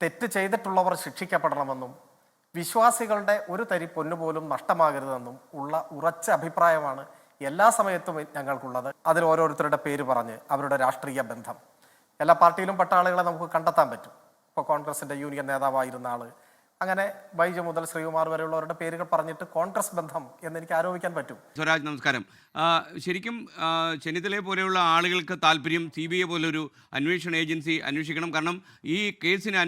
തെറ്റ് ചെയ്തിട്ടുള്ളവർ ശിക്ഷിക്കപ്പെടണമെന്നും വിശ്വാസികളുടെ ഒരു തരി പൊന്നുപോലും നഷ്ടമാകരുതെന്നും ഉള്ള ഉറച്ച അഭിപ്രായമാണ് എല്ലാ സമയത്തും ഞങ്ങൾക്കുള്ളത്. അതിൽ ഓരോരുത്തരുടെ പേര് പറഞ്ഞ് അവരുടെ രാഷ്ട്രീയ ബന്ധം എല്ലാ പാർട്ടിയിലും പെട്ട ആളുകളെ നമുക്ക് കണ്ടെത്താൻ പറ്റും. ഇപ്പോൾ കോൺഗ്രസിൻ്റെ യൂണിയൻ നേതാവായിരുന്ന ആൾ, അങ്ങനെ ബൈജു മുതൽ ശ്രീകുമാർ വരെയുള്ളവരുടെ പേരുകൾ പറഞ്ഞിട്ട് കോൺഗ്രസ് ബന്ധം എന്നെനിക്ക് ആരോപിക്കാൻ പറ്റും. സ്വരാജ്, നമസ്കാരം. ശരിക്കും ചെന്നിത്തലയെ പോലെയുള്ള ആളുകൾക്ക് താല്പര്യം CBI പോലൊരു അന്വേഷണ ഏജൻസി അന്വേഷിക്കണം. കാരണം ഈ കേസിന്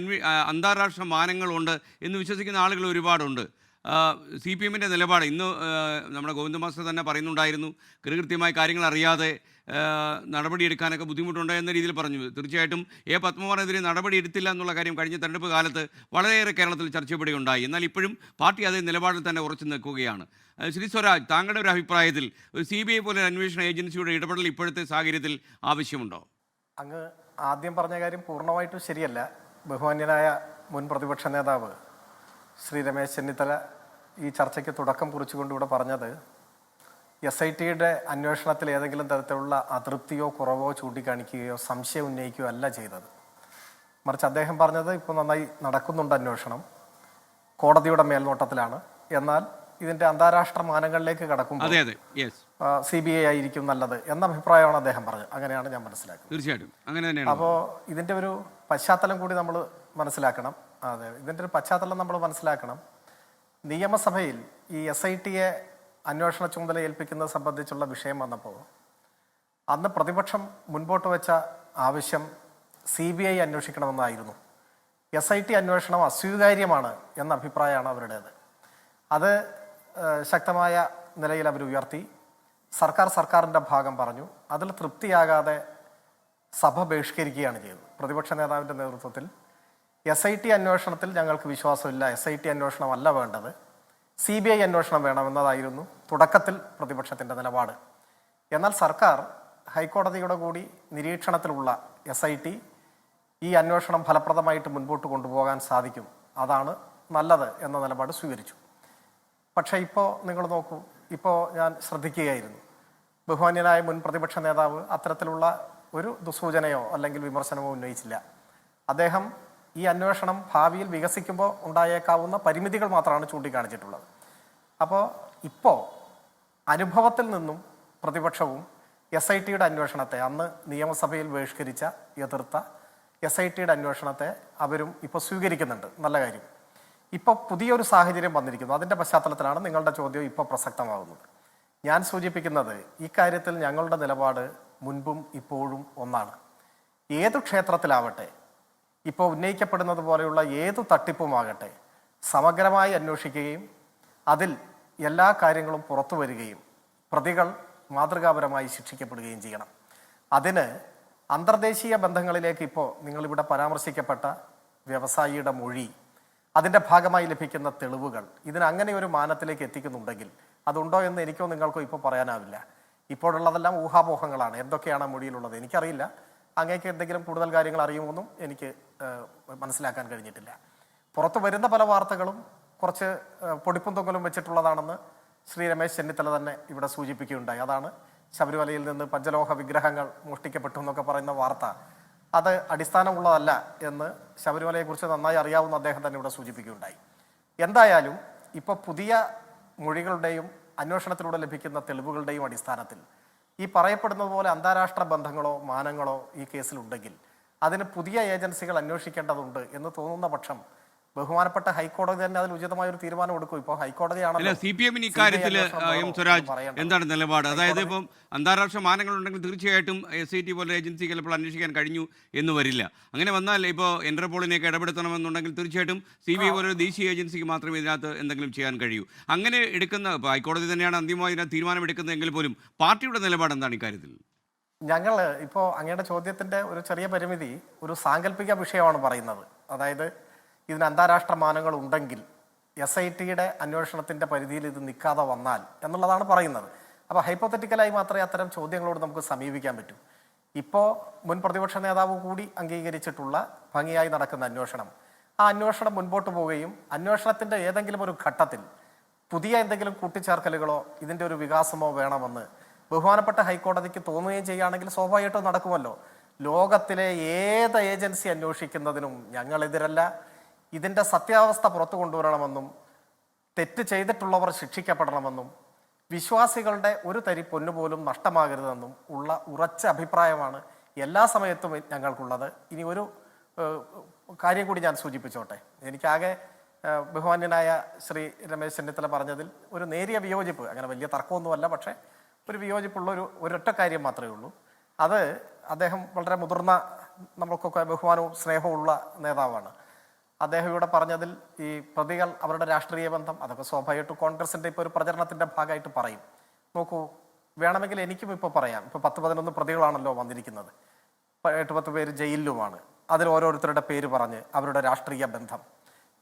അന്താരാഷ്ട്ര മാനങ്ങളുണ്ട് എന്ന് വിശ്വസിക്കുന്ന ആളുകൾ ഒരുപാടുണ്ട്. CPM-ൻ്റെ നിലപാട് ഇന്ന് നമ്മുടെ ഗോവിന്ദ മാസ്റ്റർ തന്നെ പറയുന്നുണ്ടായിരുന്നു, കൃത്യമായ കാര്യങ്ങൾ അറിയാതെ നടപടിയെടുക്കാനൊക്കെ ബുദ്ധിമുട്ടുണ്ട് എന്ന രീതിയിൽ പറഞ്ഞു. തീർച്ചയായിട്ടും പത്മകുമാറിനെതിരെ നടപടി എടുത്തില്ല എന്നുള്ള കാര്യം കഴിഞ്ഞ തെരഞ്ഞെടുപ്പ് കാലത്ത് വളരെയേറെ കേരളത്തിൽ ചർച്ചപ്പെടുകയുണ്ടായി. എന്നാൽ ഇപ്പോഴും പാർട്ടി അതേ നിലപാടിൽ തന്നെ ഉറച്ചു നിൽക്കുകയാണ്. ശ്രീ സ്വരാജ്, താങ്കളുടെ ഒരു അഭിപ്രായത്തിൽ ഒരു CBI പോലെ അന്വേഷണ ഏജൻസിയുടെ ഇടപെടൽ ഇപ്പോഴത്തെ സാഹചര്യത്തിൽ ആവശ്യമുണ്ടോ? അങ്ങ് ആദ്യം പറഞ്ഞ കാര്യം പൂർണ്ണമായിട്ടും ശരിയല്ല. ബഹുമാന്യനായ മുൻ പ്രതിപക്ഷ നേതാവ് ശ്രീ രമേശ് ചെന്നിത്തല ഈ ചർച്ചയ്ക്ക് തുടക്കം കുറിച്ചുകൊണ്ട് ഇവിടെ പറഞ്ഞത് SITയുടെ അന്വേഷണത്തിൽ ഏതെങ്കിലും തരത്തിലുള്ള അതൃപ്തിയോ കുറവോ ചൂണ്ടിക്കാണിക്കുകയോ സംശയം ഉന്നയിക്കുകയോ അല്ല ചെയ്തത്. മറിച്ച് അദ്ദേഹം പറഞ്ഞത് ഇപ്പോൾ നന്നായി നടക്കുന്നുണ്ട് അന്വേഷണം, കോടതിയുടെ മേൽനോട്ടത്തിലാണ്, എന്നാൽ ഇതിൻ്റെ അന്താരാഷ്ട്ര മാനങ്ങളിലേക്ക് കടക്കുമ്പോൾ CBI ആയിരിക്കും നല്ലത് എന്ന അഭിപ്രായമാണ് അദ്ദേഹം പറഞ്ഞത്. അങ്ങനെയാണ് ഞാൻ മനസ്സിലാക്കുന്നത്. തീർച്ചയായിട്ടും അങ്ങനെ തന്നെയാണ്. അപ്പോൾ ഇതിൻ്റെ ഒരു പശ്ചാത്തലം കൂടി നമ്മൾ മനസ്സിലാക്കണം. അതെ, ഇതിൻ്റെ ഒരു പശ്ചാത്തലം നമ്മൾ മനസ്സിലാക്കണം. നിയമസഭയിൽ ഈ SITയെ അന്വേഷണ ചുമതല ഏൽപ്പിക്കുന്നത് സംബന്ധിച്ചുള്ള വിഷയം വന്നപ്പോൾ അന്ന് പ്രതിപക്ഷം മുൻപോട്ട് വെച്ച ആവശ്യം CBI അന്വേഷിക്കണമെന്നായിരുന്നു. SIT അന്വേഷണം അസ്വീകാര്യമാണ് എന്ന അഭിപ്രായമാണ് അവരുടേത്. അത് ശക്തമായ നിലയിൽ അവർ ഉയർത്തി. സർക്കാരിൻ്റെ ഭാഗം പറഞ്ഞു. അതിൽ തൃപ്തിയാകാതെ സഭ ബഹിഷ്കരിക്കുകയാണ് ചെയ്തത്. പ്രതിപക്ഷ നേതാവിൻ്റെ നേതൃത്വത്തിൽ SIT അന്വേഷണത്തിൽ ഞങ്ങൾക്ക് വിശ്വാസമില്ല, SIT അന്വേഷണമല്ല വേണ്ടത്, CBI അന്വേഷണം വേണമെന്നതായിരുന്നു തുടക്കത്തിൽ പ്രതിപക്ഷത്തിൻ്റെ നിലപാട്. എന്നാൽ സർക്കാർ ഹൈക്കോടതിയുടെ കൂടി നിരീക്ഷണത്തിലുള്ള SIT ഈ അന്വേഷണം ഫലപ്രദമായിട്ട് മുൻപോട്ട് കൊണ്ടുപോകാൻ സാധിക്കും, അതാണ് നല്ലത് എന്ന നിലപാട് സ്വീകരിച്ചു. പക്ഷേ ഇപ്പോൾ നിങ്ങൾ നോക്കൂ, ഇപ്പോൾ ഞാൻ ശ്രദ്ധിക്കുകയായിരുന്നു, ബഹുമാന്യനായ മുൻ പ്രതിപക്ഷ നേതാവ് അത്തരത്തിലുള്ള ഒരു ദുസൂചനയോ അല്ലെങ്കിൽ വിമർശനമോ ഉന്നയിച്ചില്ല. അദ്ദേഹം ഈ അന്വേഷണം ഭാവിയിൽ വികസിക്കുമ്പോൾ ഉണ്ടായേക്കാവുന്ന പരിമിതികൾ മാത്രമാണ് ചൂണ്ടിക്കാണിച്ചിട്ടുള്ളത്. അപ്പോൾ ഇപ്പോൾ അനുഭവത്തിൽ നിന്നും പ്രതിപക്ഷവും SITയുടെ അന്വേഷണത്തെ, അന്ന് നിയമസഭയിൽ ബഹിഷ്കരിച്ച എതിർത്ത SITയുടെ അന്വേഷണത്തെ അവരും ഇപ്പോൾ സ്വീകരിക്കുന്നുണ്ട്. നല്ല കാര്യം. ഇപ്പോൾ പുതിയൊരു സാഹചര്യം വന്നിരിക്കുന്നു. അതിൻ്റെ പശ്ചാത്തലത്തിലാണ് നിങ്ങളുടെ ചോദ്യം ഇപ്പോൾ പ്രസക്തമാകുന്നത്. ഞാൻ സൂചിപ്പിക്കുന്നത് ഈ കാര്യത്തിൽ ഞങ്ങളുടെ നിലപാട് മുൻപും ഇപ്പോഴും ഒന്നാണ്. ഏതു ക്ഷേത്രത്തിലാവട്ടെ, ഇപ്പോൾ ഉന്നയിക്കപ്പെടുന്നത് പോലെയുള്ള ഏതു തട്ടിപ്പുമാകട്ടെ, സമഗ്രമായി അന്വേഷിക്കുകയും അതിൽ എല്ലാ കാര്യങ്ങളും പുറത്തു വരികയും പ്രതികൾ മാതൃകാപരമായി ശിക്ഷിക്കപ്പെടുകയും ചെയ്യണം. അതിന് അന്തർദേശീയ ബന്ധങ്ങളിലേക്ക് ഇപ്പോൾ നിങ്ങളിവിടെ പരാമർശിക്കപ്പെട്ട വ്യവസായിയുടെ മൊഴി, അതിൻ്റെ ഭാഗമായി ലഭിക്കുന്ന തെളിവുകൾ, ഇതിനങ്ങനെ ഒരു മാനത്തിലേക്ക് എത്തിക്കുന്നുണ്ടെങ്കിൽ അതുണ്ടോ എന്ന് എനിക്കോ നിങ്ങൾക്കോ ഇപ്പോൾ പറയാനാവില്ല. ഇപ്പോഴുള്ളതെല്ലാം ഊഹാപോഹങ്ങളാണ്. എന്തൊക്കെയാണ് മൊഴിയിലുള്ളത് എനിക്കറിയില്ല. അങ്ങേക്ക് എന്തെങ്കിലും കൂടുതൽ കാര്യങ്ങൾ അറിയുമെന്നും എനിക്ക് മനസ്സിലാക്കാൻ കഴിഞ്ഞിട്ടില്ല. പുറത്തു വരുന്ന പല വാർത്തകളും കുറച്ച് പൊടിപ്പും തൊങ്ങലും വെച്ചിട്ടുള്ളതാണെന്ന് ശ്രീ രമേശ് ചെന്നിത്തല തന്നെ ഇവിടെ സൂചിപ്പിക്കുകയുണ്ടായി. അതാണ് ശബരിമലയിൽ നിന്ന് പഞ്ചലോഹ വിഗ്രഹങ്ങൾ മോഷ്ടിക്കപ്പെട്ടു എന്നൊക്കെ പറയുന്ന വാർത്ത, അത് അടിസ്ഥാനമുള്ളതല്ല എന്ന് ശബരിമലയെക്കുറിച്ച് നന്നായി അറിയാവുന്ന അദ്ദേഹം തന്നെ ഇവിടെ സൂചിപ്പിക്കുകയുണ്ടായി. എന്തായാലും ഇപ്പോൾ പുതിയ മൊഴികളുടെയും അന്വേഷണത്തിലൂടെ ലഭിക്കുന്ന തെളിവുകളുടെയും അടിസ്ഥാനത്തിൽ ഈ പറയപ്പെടുന്നത് പോലെ അന്താരാഷ്ട്ര ബന്ധങ്ങളോ മാനങ്ങളോ ഈ കേസിലുണ്ടെങ്കിൽ അതിന് പുതിയ ഏജൻസികൾ അന്വേഷിക്കേണ്ടതുണ്ട് എന്ന് തോന്നുന്ന പക്ഷം ബഹുമാനപ്പെട്ട ഹൈക്കോടതി തന്നെ അതിൽ ഉചിതമായ ഒരു തീരുമാനം എടുക്കും. ഇപ്പോൾ ഹൈക്കോടതിയാണല്ലോ CPM-ന് ഇക്കാര്യത്തിൽ എന്താണ് നിലപാട്? അതായത് ഇപ്പം അന്താരാഷ്ട്ര മാനങ്ങളുണ്ടെങ്കിൽ തീർച്ചയായിട്ടും SIT പോലെ ഏജൻസി ചിലപ്പോൾ അന്വേഷിക്കാൻ കഴിഞ്ഞു എന്ന് വരില്ല. അങ്ങനെ വന്നാൽ ഇപ്പോൾ ഇന്റർപോളിനെയൊക്കെ ഇടപെടുത്തണമെന്നുണ്ടെങ്കിൽ തീർച്ചയായിട്ടും CBI പോലെ ദേശീയ ഏജൻസിക്ക് മാത്രമേ ഇതിനകത്ത് എന്തെങ്കിലും ചെയ്യാൻ കഴിയൂ. അങ്ങനെ എടുക്കുന്ന ഹൈക്കോടതി തന്നെയാണ് അന്തിമമായി ഇതിനകത്ത് തീരുമാനമെടുക്കുന്നതെങ്കിൽ പോലും പാർട്ടിയുടെ നിലപാട് എന്താണ് ഇക്കാര്യത്തിൽ? ഞങ്ങൾ ഇപ്പോൾ അങ്ങയുടെ ചോദ്യത്തിൻ്റെ ഒരു ചെറിയ പരിമിതി ഒരു സാങ്കല്പിക വിഷയമാണ് പറയുന്നത്. അതായത് ഇതിന് അന്താരാഷ്ട്ര മാനങ്ങൾ ഉണ്ടെങ്കിൽ SITയുടെ അന്വേഷണത്തിൻ്റെ പരിധിയിൽ ഇത് നിൽക്കാതെ വന്നാൽ എന്നുള്ളതാണ് പറയുന്നത്. അപ്പോൾ ഹൈപ്പോത്തറ്റിക്കലായി മാത്രമേ അത്തരം ചോദ്യങ്ങളോട് നമുക്ക് സമീപിക്കാൻ പറ്റൂ. ഇപ്പോൾ മുൻ പ്രതിപക്ഷ നേതാവ് കൂടി അംഗീകരിച്ചിട്ടുള്ള ഭംഗിയായി നടക്കുന്ന അന്വേഷണം, ആ അന്വേഷണം മുൻപോട്ട് പോവുകയും അന്വേഷണത്തിൻ്റെ ഏതെങ്കിലും ഒരു ഘട്ടത്തിൽ പുതിയ എന്തെങ്കിലും കൂട്ടിച്ചേർക്കലുകളോ ഇതിൻ്റെ ഒരു വികാസമോ വേണമെന്ന് ബഹുമാനപ്പെട്ട ഹൈക്കോടതിക്ക് തോന്നുകയും ചെയ്യുകയാണെങ്കിൽ സ്വാഭാവികമായിട്ടും നടക്കുമല്ലോ. ലോകത്തിലെ ഏത് ഏജൻസി അന്വേഷിക്കുന്നതിനും ഞങ്ങളെതിരല്ല. ഇതിൻ്റെ സത്യാവസ്ഥ പുറത്തു കൊണ്ടുവരണമെന്നും തെറ്റ് ചെയ്തിട്ടുള്ളവർ ശിക്ഷിക്കപ്പെടണമെന്നും വിശ്വാസികളുടെ ഒരു തരി പൊന്നുപോലും നഷ്ടമാകരുതെന്നും ഉള്ള ഉറച്ച അഭിപ്രായമാണ് എല്ലാ സമയത്തും ഞങ്ങൾക്കുള്ളത്. ഇനി ഒരു കാര്യം കൂടി ഞാൻ സൂചിപ്പിച്ചോട്ടെ. എനിക്കാകെ ബഹുമാന്യനായ ശ്രീ രമേശ് ചെന്നിത്തല പറഞ്ഞതിൽ ഒരു നേരിയ വിയോജിപ്പ്, അങ്ങനെ വലിയ തർക്കമൊന്നുമല്ല, പക്ഷേ ഒരു വിയോജിപ്പുള്ള ഒരൊറ്റ കാര്യം മാത്രമേ ഉള്ളൂ. അത് അദ്ദേഹം വളരെ മുതിർന്ന, നമ്മൾക്കൊക്കെ ബഹുമാനവും സ്നേഹവും ഉള്ള നേതാവാണ്. അദ്ദേഹം ഇവിടെ പറഞ്ഞതിൽ ഈ പ്രതികൾ അവരുടെ രാഷ്ട്രീയ ബന്ധം അതൊക്കെ സ്വാഭാവികമായിട്ടും കോൺഗ്രസിൻ്റെ ഇപ്പോൾ ഒരു പ്രചരണത്തിൻ്റെ ഭാഗമായിട്ട് പറയും. നോക്കൂ, വേണമെങ്കിൽ എനിക്കും ഇപ്പോൾ പറയാം. ഇപ്പോൾ 10-11 പ്രതികളാണല്ലോ വന്നിരിക്കുന്നത്, 8-10 പേര് ജയിലിലുമാണ്. അതിൽ ഓരോരുത്തരുടെ പേര് പറഞ്ഞ് അവരുടെ രാഷ്ട്രീയ ബന്ധം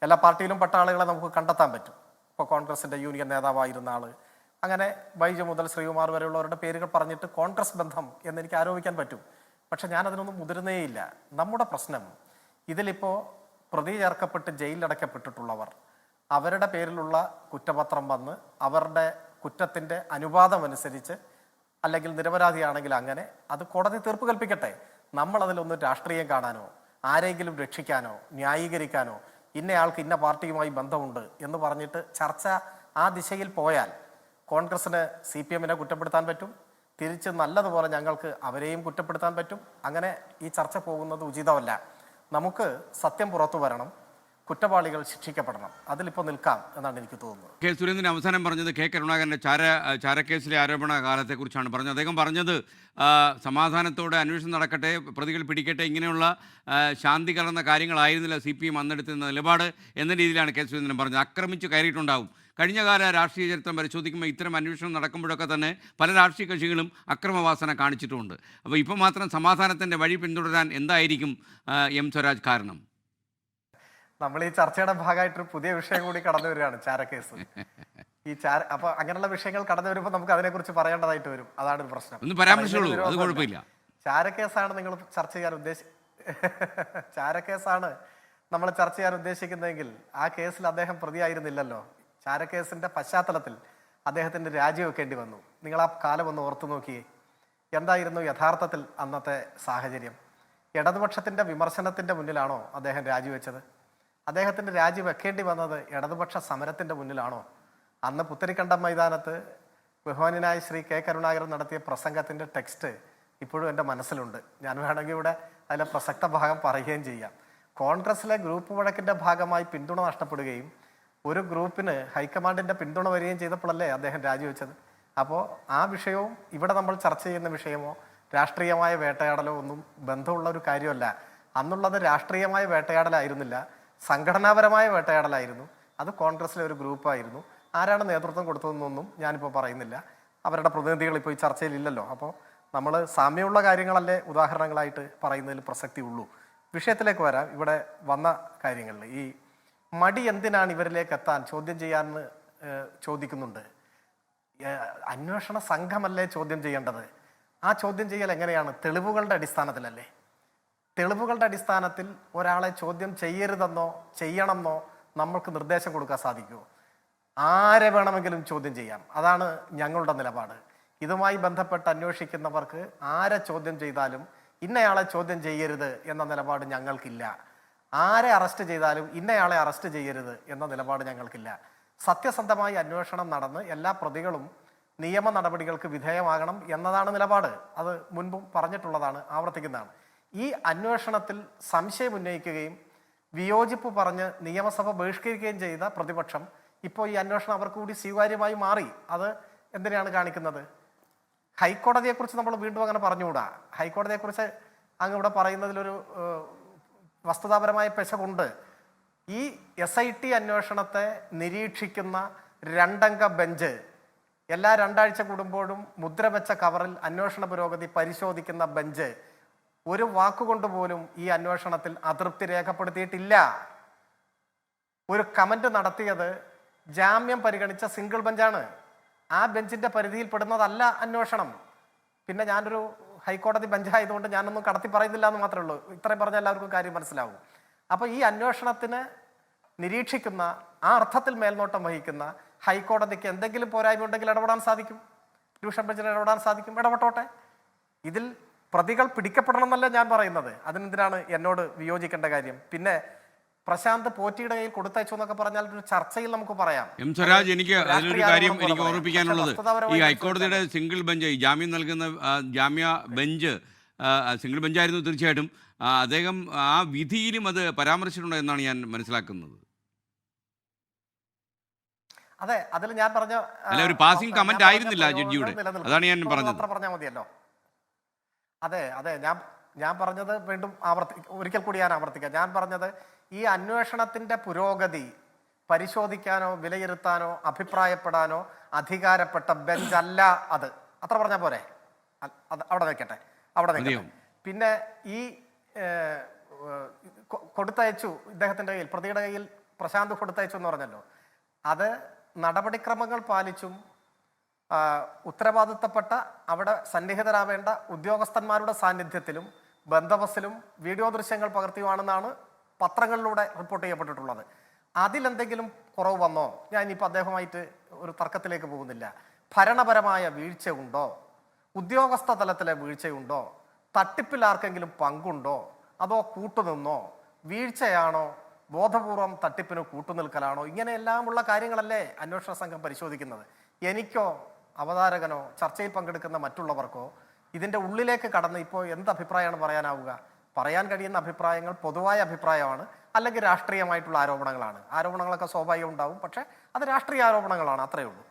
എല്ലാ പാർട്ടിയിലും പെട്ട ആളുകളെ നമുക്ക് കണ്ടെത്താൻ പറ്റും. ഇപ്പോൾ കോൺഗ്രസിൻ്റെ യൂണിയൻ നേതാവായിരുന്ന ആൾ, അങ്ങനെ ബൈജു മുതൽ ശ്രീകുമാർ വരെയുള്ളവരുടെ പേരുകൾ പറഞ്ഞിട്ട് കോൺഗ്രസ് ബന്ധം എന്നെനിക്ക് ആരോപിക്കാൻ പറ്റും. പക്ഷെ ഞാനതിനൊന്നും മുതിരുന്നേയില്ല. നമ്മുടെ പ്രശ്നം ഇതിലിപ്പോൾ പ്രതി ചേർക്കപ്പെട്ട് ജയിലിലടയ്ക്കപ്പെട്ടിട്ടുള്ളവർ, അവരുടെ പേരിലുള്ള കുറ്റപത്രം വന്ന് അവരുടെ കുറ്റത്തിൻ്റെ അനുപാതമനുസരിച്ച് അല്ലെങ്കിൽ നിരപരാധിയാണെങ്കിൽ അങ്ങനെ അത് കോടതി തീർപ്പ് കൽപ്പിക്കട്ടെ. നമ്മളതിലൊന്നും രാഷ്ട്രീയം കാണാനോ ആരെങ്കിലും രക്ഷിക്കാനോ ന്യായീകരിക്കാനോ ഇന്നയാൾക്ക് ഇന്ന പാർട്ടിയുമായി ബന്ധമുണ്ട് എന്ന് പറഞ്ഞിട്ട് ചർച്ച ആ ദിശയിൽ പോയാൽ കോൺഗ്രസ്സിന് CPM-നെ കുറ്റപ്പെടുത്താൻ പറ്റും, തിരിച്ച് നല്ലതുപോലെ ഞങ്ങൾക്ക് അവരെയും കുറ്റപ്പെടുത്താൻ പറ്റും. അങ്ങനെ ഈ ചർച്ച പോകുന്നത് ഉചിതമല്ല. നമുക്ക് സത്യം പുറത്തു വരണം, കുറ്റവാളികൾ ശിക്ഷിക്കപ്പെടണം. അതിലിപ്പോൾ നിൽക്കാം എന്നാണ് എനിക്ക് തോന്നുന്നത്. കെ സുരേന്ദ്രൻ അവസാനം പറഞ്ഞത് കെ കരുണാകരൻ്റെ ചാരക്കേസിലെ ആരോപണ കാലത്തെക്കുറിച്ചാണ് പറഞ്ഞത്. അദ്ദേഹം പറഞ്ഞത് സമാധാനത്തോടെ അന്വേഷണം നടക്കട്ടെ, പ്രതികൾ പിടിക്കട്ടെ, ഇങ്ങനെയുള്ള ശാന്തി കലർന്ന കാര്യങ്ങളായിരുന്നില്ല CPM അന്നെടുത്തുന്ന നിലപാട് എന്ന രീതിയിലാണ് കെ സുരേന്ദ്രൻ പറഞ്ഞത്. ആക്രമിച്ച് കയറിയിട്ടുണ്ടാവും. കഴിഞ്ഞകാല രാഷ്ട്രീയ ചരിത്രം പരിശോധിക്കുമ്പോൾ ഇത്തരം അന്വേഷണം നടക്കുമ്പോഴൊക്കെ തന്നെ പല രാഷ്ട്രീയ കക്ഷികളും അക്രമവാസന കാണിച്ചിട്ടുമുണ്ട്. അപ്പോൾ ഇപ്പോൾ മാത്രം സമാധാനത്തിൻ്റെ വഴി പിന്തുടരാൻ എന്തായിരിക്കും എം സ്വരാജ് കാരണം? നമ്മൾ ഈ ചർച്ചയുടെ ഭാഗമായിട്ടൊരു പുതിയ വിഷയം കൂടി കടന്നു വരികയാണ്, ചാരക്കേസ്. അപ്പൊ അങ്ങനെയുള്ള വിഷയങ്ങൾ കടന്നു വരുമ്പോൾ നമുക്ക് അതിനെക്കുറിച്ച് പറയേണ്ടതായിട്ട് വരും. അതാണ് ഒരു പ്രശ്നം. ഒന്ന് പരാമർശിച്ചോളൂ, അത് കുഴപ്പമില്ല. ചാരക്കേസാണ് നിങ്ങൾ ചർച്ച ചെയ്യാൻ ചാരക്കേസാണ് നമ്മൾ ചർച്ച ചെയ്യാൻ ഉദ്ദേശിക്കുന്നതെങ്കിൽ ആ കേസിൽ അദ്ദേഹം പ്രതിയായിരുന്നില്ലല്ലോ. ചാരക്കേസിന്റെ പശ്ചാത്തലത്തിൽ അദ്ദേഹത്തിന് രാജിവെക്കേണ്ടി വന്നു. നിങ്ങൾ ആ കാലം ഒന്ന് ഓർത്തു നോക്കിയേ. എന്തായിരുന്നു യഥാർത്ഥത്തിൽ അന്നത്തെ സാഹചര്യം? ഇടതുപക്ഷത്തിന്റെ വിമർശനത്തിന്റെ മുന്നിലാണോ അദ്ദേഹം രാജിവെച്ചത്? അദ്ദേഹത്തിന് രാജിവെക്കേണ്ടി വന്നത് ഇടതുപക്ഷ സമരത്തിന്റെ മുന്നിലാണോ? അന്ന് പുത്തരിക്കണ്ടം മൈതാനത്ത് ബഹുമാന്യനായ ശ്രീ കെ കരുണാകരൻ നടത്തിയ പ്രസംഗത്തിന്റെ ടെക്സ്റ്റ് ഇപ്പോഴും എൻ്റെ മനസ്സിലുണ്ട്. ഞാൻ വേണമെങ്കിൽ ഇവിടെ അതിലെ പ്രസക്ത ഭാഗം പറയുകയും ചെയ്യാം. കോൺഗ്രസിലെ ഗ്രൂപ്പ് വഴക്കിന്റെ ഭാഗമായി പിന്തുണ നഷ്ടപ്പെടുകയും ഒരു ഗ്രൂപ്പിന് ഹൈക്കമാൻഡിന്റെ പിന്തുണ വരികയും ചെയ്തപ്പോഴല്ലേ അദ്ദേഹം രാജിവെച്ചത്. അപ്പോൾ ആ വിഷയവും ഇവിടെ നമ്മൾ ചർച്ച ചെയ്യുന്ന വിഷയമോ രാഷ്ട്രീയമായ വേട്ടയാടലോ ഒന്നും ബന്ധമുള്ള ഒരു കാര്യമല്ല. അന്നുള്ളത് രാഷ്ട്രീയമായ വേട്ടയാടലായിരുന്നില്ല, സംഘടനാപരമായ വേട്ടയാടലായിരുന്നു. അത് കോൺഗ്രസിലെ ഒരു ഗ്രൂപ്പായിരുന്നു. ആരാണ് നേതൃത്വം കൊടുത്തതെന്നൊന്നും ഞാനിപ്പോൾ പറയുന്നില്ല. അവരുടെ പ്രതിനിധികൾ ഇപ്പോൾ ഈ ചർച്ചയിൽ ഇല്ലല്ലോ. അപ്പോൾ നമ്മൾ സാമ്യമുള്ള കാര്യങ്ങളല്ലേ ഉദാഹരണങ്ങളായിട്ട് പറയുന്നതിൽ പ്രസക്തി ഉള്ളൂ. വിഷയത്തിലേക്ക് വരാം. ഇവിടെ വന്ന കാര്യങ്ങളിൽ ഈ മടി എന്തിനാണ് ഇവരിലേക്ക് എത്താൻ ചോദ്യം ചെയ്യാമെന്ന് ചോദിക്കുന്നുണ്ട്. അന്വേഷണ സംഘമല്ലേ ചോദ്യം ചെയ്യേണ്ടത്? ആ ചോദ്യം ചെയ്യൽ എങ്ങനെയാണ്? തെളിവുകളുടെ അടിസ്ഥാനത്തിലല്ലേ? തെളിവുകളുടെ അടിസ്ഥാനത്തിൽ ഒരാളെ ചോദ്യം ചെയ്യരുതെന്നോ ചെയ്യണമെന്നോ നമ്മൾക്ക് നിർദ്ദേശം കൊടുക്കാൻ സാധിക്കുമോ? ആരെ വേണമെങ്കിലും ചോദ്യം ചെയ്യാം. അതാണ് ഞങ്ങളുടെ നിലപാട്. ഇതുമായി ബന്ധപ്പെട്ട് അന്വേഷിക്കുന്നവർക്ക് ആരെ ചോദ്യം ചെയ്താലും ഇന്നയാളെ ചോദ്യം ചെയ്യരുത് എന്ന നിലപാട് ഞങ്ങൾക്കില്ല. ആരെ അറസ്റ്റ് ചെയ്താലും ഇന്നയാളെ അറസ്റ്റ് ചെയ്യരുത് എന്ന നിലപാട് ഞങ്ങൾക്കില്ല. സത്യസന്ധമായി അന്വേഷണം നടന്ന് എല്ലാ പ്രതികളും നിയമ നടപടികൾക്ക് വിധേയമാകണം എന്നതാണ് നിലപാട്. അത് മുൻപും പറഞ്ഞിട്ടുള്ളതാണ്, ആവർത്തിക്കുന്നതാണ്. ഈ അന്വേഷണത്തിൽ സംശയം ഉന്നയിക്കുകയും വിയോജിപ്പ് പറഞ്ഞ് നിയമസഭ ബഹിഷ്കരിക്കുകയും ചെയ്ത പ്രതിപക്ഷം ഇപ്പോൾ ഈ അന്വേഷണം അവർക്ക് കൂടി സ്വീകാര്യമായി മാറി. അത് എന്തിനാണ് കാണിക്കുന്നത്? ഹൈക്കോടതിയെക്കുറിച്ച് നമ്മൾ വീണ്ടും അങ്ങനെ പറഞ്ഞുകൂടാ. ഹൈക്കോടതിയെക്കുറിച്ച് അങ്ങ് ഇവിടെ പറയുന്നതിലൊരു വസ്തുതാപരമായ പെശകുണ്ട്. ഈ SIT അന്വേഷണത്തെ നിരീക്ഷിക്കുന്ന 2 അംഗ ബെഞ്ച്, എല്ലാ 2 ആഴ്ച കൂടുമ്പോഴും മുദ്ര വെച്ച കവറിൽ അന്വേഷണ പുരോഗതി പരിശോധിക്കുന്ന ബെഞ്ച് ഒരു വാക്കുകൊണ്ട് പോലും ഈ അന്വേഷണത്തിൽ അതൃപ്തി രേഖപ്പെടുത്തിയിട്ടില്ല. ഒരു കമന്റ് നടത്തിയത് ജാമ്യം പരിഗണിച്ച സിംഗിൾ ബെഞ്ചാണ്. ആ ബെഞ്ചിന്റെ പരിധിയിൽപ്പെടുന്നതല്ല അന്വേഷണം. പിന്നെ ഞാനൊരു ഹൈക്കോടതി ബെഞ്ചായതുകൊണ്ട് ഞാനൊന്നും കടത്തി പറയുന്നില്ല എന്ന് മാത്രമേ ഉള്ളൂ. ഇത്രയും പറഞ്ഞാൽ എല്ലാവർക്കും കാര്യം മനസ്സിലാവും. അപ്പോൾ ഈ അന്വേഷണത്തിന് നിരീക്ഷിക്കുന്ന, ആ അർത്ഥത്തിൽ മേൽനോട്ടം വഹിക്കുന്ന ഹൈക്കോടതിക്ക് എന്തെങ്കിലും പോരായ്മ ഉണ്ടെങ്കിൽ ഇടപെടാൻ സാധിക്കും. ഡിവിഷൻ ബെഞ്ചിന് ഇടപെടാൻ സാധിക്കും. ഇടപെട്ടോട്ടെ. ഇതിൽ പ്രതികൾ പിടിക്കപ്പെടണം എന്നല്ല ഞാൻ പറയുന്നത്. അതിനെന്തിനാണ് എന്നോട് വിയോജിക്കേണ്ട കാര്യം? പിന്നെ പ്രശാന്ത് പോറ്റിയുടെ കയ്യിൽ കൊടുത്തയച്ചു എന്നൊക്കെ പറഞ്ഞാൽ ഒരു ചർച്ചയിൽ നമുക്ക് പറയാം. എം സ്വരാജ്, എനിക്ക് അതിലൊരു രാഷ്ട്രീയ കാര്യം ആരോപണം എനിക്ക് പോലെ ഓർമ്മിപ്പിക്കാനുള്ളത്, പക്ഷേ ഈ വസ്തുതാപരമായി ഹൈക്കോടതിയുടെ സിംഗിൾ ബെഞ്ച്, ഈ ജാമ്യം നൽകുന്ന ജാമ്യ ബെഞ്ച് സിംഗിൾ ബെഞ്ചായിരുന്നു തീർച്ചയായിട്ടും. അദ്ദേഹം ആ വിധിയിലും അത് പരാമർശിച്ചിട്ടുണ്ടോ എന്നാണ് ഞാൻ മനസ്സിലാക്കുന്നത്. അതെ, അതിൽ ഞാൻ പറഞ്ഞ അല്ല, ഒരു പാസിംഗ് കമന്റ് ആയിരുന്നില്ല ജഡ്ജിയുടെ, അതാണ് ഞാൻ പറഞ്ഞത്. അത്ര പറഞ്ഞാൽ മതിയല്ലോ. അതെ അതെ, ഞാൻ പറഞ്ഞത് വീണ്ടും ഒരിക്കൽ കൂടി ഞാൻ ആവർത്തിക്കാം. ഞാൻ പറഞ്ഞത് ഈ അന്വേഷണത്തിന്റെ പുരോഗതി പരിശോധിക്കാനോ വിലയിരുത്താനോ അഭിപ്രായപ്പെടാനോ അധികാരപ്പെട്ട ബെഞ്ചല്ല അത്. അത്ര പറഞ്ഞാൽ പോരെ? അത് അവിടെ നിൽക്കട്ടെ. പിന്നെ ഈ കൊടുത്തയച്ചു ഇദ്ദേഹത്തിന്റെ കയ്യിൽ, പ്രതിയുടെ കയ്യിൽ പ്രശാന്ത് കൊടുത്തയച്ചു എന്ന് പറഞ്ഞല്ലോ, അത് നടപടിക്രമങ്ങൾ പാലിച്ചും ഉത്തരവാദിത്തപ്പെട്ട അവിടെ സന്നിഹിതരാവേണ്ട ഉദ്യോഗസ്ഥന്മാരുടെ സാന്നിധ്യത്തിലും ബന്ദോബസ്തിലും വീഡിയോ ദൃശ്യങ്ങൾ പകർത്തിയുമാണെന്നാണ് പത്രങ്ങളിലൂടെ റിപ്പോർട്ട് ചെയ്യപ്പെട്ടിട്ടുള്ളത്. അതിലെന്തെങ്കിലും കുറവ് വന്നോ? ഞാൻ ഇനിയിപ്പോൾ അദ്ദേഹമായിട്ട് ഒരു തർക്കത്തിലേക്ക് പോകുന്നില്ല. ഭരണപരമായ വീഴ്ച ഉണ്ടോ? ഉദ്യോഗസ്ഥ തലത്തിലെ വീഴ്ചയുണ്ടോ? തട്ടിപ്പിൽ ആർക്കെങ്കിലും പങ്കുണ്ടോ? അതോ കൂട്ടുനിന്നോ? വീഴ്ചയാണോ? ബോധപൂർവം തട്ടിപ്പിന് കൂട്ടുനിൽക്കലാണോ? ഇങ്ങനെയെല്ലാമുള്ള കാര്യങ്ങളല്ലേ അന്വേഷണ സംഘം പരിശോധിക്കുന്നത്. എനിക്കോ അവതാരകനോ ചർച്ചയിൽ പങ്കെടുക്കുന്ന മറ്റുള്ളവർക്കോ ഇതിൻ്റെ ഉള്ളിലേക്ക് കടന്ന് ഇപ്പോൾ എന്ത് അഭിപ്രായമാണ് പറയാനാവുക? പറയാൻ കഴിയുന്ന അഭിപ്രായങ്ങൾ പൊതുവായ അഭിപ്രായമാണ്, അല്ലെങ്കിൽ രാഷ്ട്രീയമായിട്ടുള്ള ആരോപണങ്ങളാണ്. ആരോപണങ്ങളൊക്കെ സ്വാഭാവികം ഉണ്ടാവും, പക്ഷേ അത് രാഷ്ട്രീയ ആരോപണങ്ങളാണ്, അത്രയേ ഉള്ളൂ.